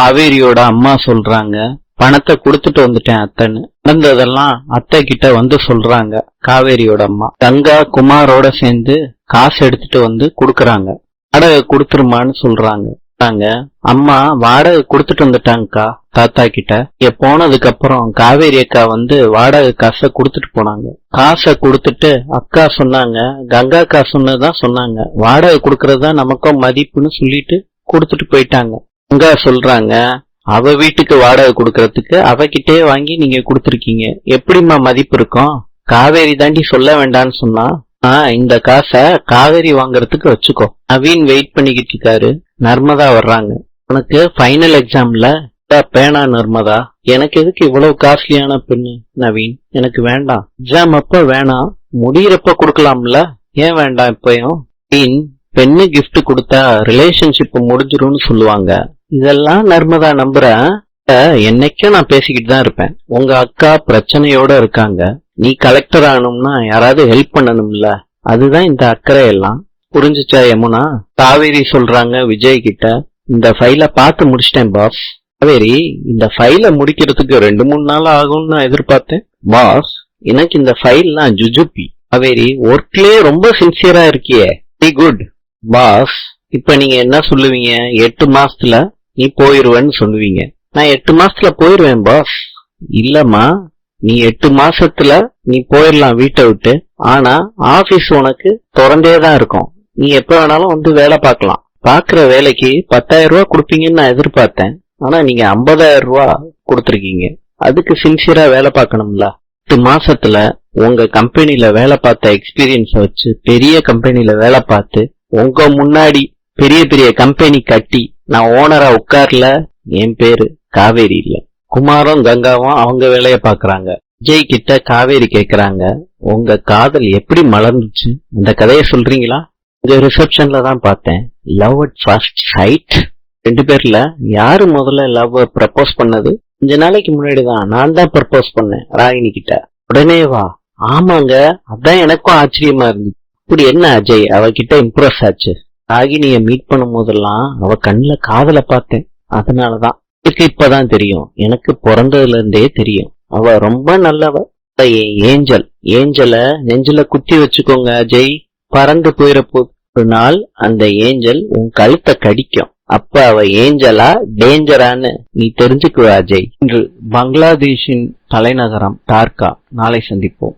காவேரியோட அம்மா சொல்றாங்க, பணத்தை கொடுத்துட்டு வந்துட்டேன் அத்தைன்னு. நடந்ததெல்லாம் அத்தை கிட்ட வந்து சொல்றாங்க காவேரியோட அம்மா. கங்கா குமாரோட சேர்ந்து காசு எடுத்துட்டு வந்து குடுக்கறாங்க. வாடகை கொடுத்துருமான்னு சொல்றாங்க. அம்மா வாடகை கொடுத்துட்டு வந்துட்டாங்கக்கா தாத்தா கிட்ட. இங்க போனதுக்கு அப்புறம் காவேரி அக்கா வந்து வாடகை காசை கொடுத்துட்டு போனாங்க. காசை கொடுத்துட்டு அக்கா சொன்னாங்க, கங்கா அக்கா சொன்னதுதான் சொன்னாங்க, வாடகை கொடுக்கறதா நமக்கும் மதிப்புன்னு சொல்லிட்டு கொடுத்துட்டு போயிட்டாங்க. கங்கா சொல்றாங்க, அவ வீட்டுக்கு வாடகை கொடுக்கறதுக்கு அவகிட்டே வாங்கி நீங்க கொடுத்துருக்கீங்க, எப்படிம்மா மதிப்பு இருக்கும்? காவேரி தாண்டி சொல்ல வேண்டான்னு சொன்னா, இந்த காசை காவேரி வாங்கறதுக்கு வச்சுக்கோ. நவீன் வெயிட் பண்ணிக்கிட்டு இருக்காரு. நர்மதா வர்றாங்க. உனக்கு ஃபைனல் எக்ஸாம்ல பேனா நர்மதா, எனக்கு எதுக்கு இவ்வளவு காஸ்ட்லியான பெண்ணு? நவீன், எனக்கு வேண்டாம். எக்ஸாம் அப்ப வேணாம், முடியறப்ப கொடுக்கலாம்ல, ஏன் வேண்டாம் இப்பயும்? பெண்ணு கிஃப்ட் கொடுத்தா ரிலேஷன்ஷிப் முடிஞ்சிரும்னு சொல்லுவாங்க. இதெல்லாம் நர்மதா நம்புறேன். என்னைக்கும் நான் பேசிக்கிட்டு தான் இருப்பேன். உங்க அக்கா பிரச்சனையோட இருக்காங்க, நீ கலெக்டர் ஆகணும்னா யாராவது ஹெல்ப் பண்ணணும்ல, அதுதான் இந்த அக்கறை எல்லாம். புரிஞ்சுச்சா யமுனா? காவேரி சொல்றாங்க விஜய் கிட்ட, இந்த ஃபைல பார்த்து முடிச்சிட்டேன் பாஸ். காவேரி, இந்த ஃபைல முடிக்கிறதுக்கு 2-3 நாள் ஆகும்னு நான் எதிர்பார்த்தேன். பாஸ், எனக்கு இந்த ஃபைல்லாம் ஜுஜுப்பி. காவேரி, ஒர்க்லயே ரொம்ப சின்சியரா இருக்கியே, வெரி குட். பாஸ், இப்ப நீங்க என்ன சொல்லுவீங்க? 8 மாசத்துல நீ போயிருவேன்னு சொல்லுவீங்க. நான் 8 மாசத்துல போயிருவேன் பாஸ். இல்லம்மா, நீ 8 மாசத்துல நீ போயிடலாம் வீட்டை விட்டு. ஆனா ஆபீஸ் உனக்கு திறந்தேதான் இருக்கும், நீ எப்ப வேணாலும் வந்து வேலை பார்க்கலாம். பாக்குற வேலைக்கு 10,000 ரூபாய் கொடுப்பீங்கன்னு நான் எதிர்பார்த்தேன். ஆனா நீங்க 50,000 ரூபாய் கொடுத்துருக்கீங்க. அதுக்கு சின்சியரா வேலை பார்க்கணும்ல. 8 மாசத்துல உங்க கம்பெனில வேலை பார்த்த எக்ஸ்பீரியன்ஸ் வச்சு பெரிய கம்பெனில வேலை பார்த்து உங்க முன்னாடி பெரிய பெரிய கம்பெனி கட்டி நான் ஓனரா உட்கார்ல, என் பேரு காவேரி இல்ல. குமாரும் கங்காவும் அவங்க வேலைய பாக்குறாங்க. விஜய் கிட்ட காவேரி கேக்குறாங்க, உங்க காதல் எப்படி மலர்ந்துச்சு, அந்த கதையை சொல்றீங்களா? இந்த ரிசப்ஷன்ல தான் பார்த்தேன். Love at first sight. 2 பேர்ல யாரு முதல்ல லவ் ப்ரப்போஸ் பண்ணது? 5 நாளைக்கு முன்னாடிதான் நான் தான் ப்ரப்போஸ் பண்ணேன் ராகினி கிட்ட. உடனே வா? ஆமாங்க, அதான் எனக்கும் ஆச்சரியமா இருந்துச்சு. இப்படி என்ன அஜய் அவகிட்ட இம்ப்ரெஸ் ஆச்சு? ராகினிய மீட் பண்ணும் போதெல்லாம் அவ கண்ணுல காதல பார்த்தேன், அதனாலதான். எனக்கு இப்பதான் தெரியும், எனக்கு பிறந்ததுல இருந்தே தெரியும், அவ ரொம்ப நல்லவ. ஏஞ்சல். ஏஞ்சல நெஞ்சில குத்தி வச்சுக்கோங்க அஜய், பறந்து போயிடப்போது. ஒரு நாள் அந்த ஏஞ்சல் உன் கழுத்தை கடிக்கும், அப்ப அவ ஏஞ்சலா டேஞ்சரான்னு நீ தெரிஞ்சுக்குவ அஜய். இன்று பங்களாதேஷின் தலைநகரம் டாக்கா. நாளை சந்திப்போம்.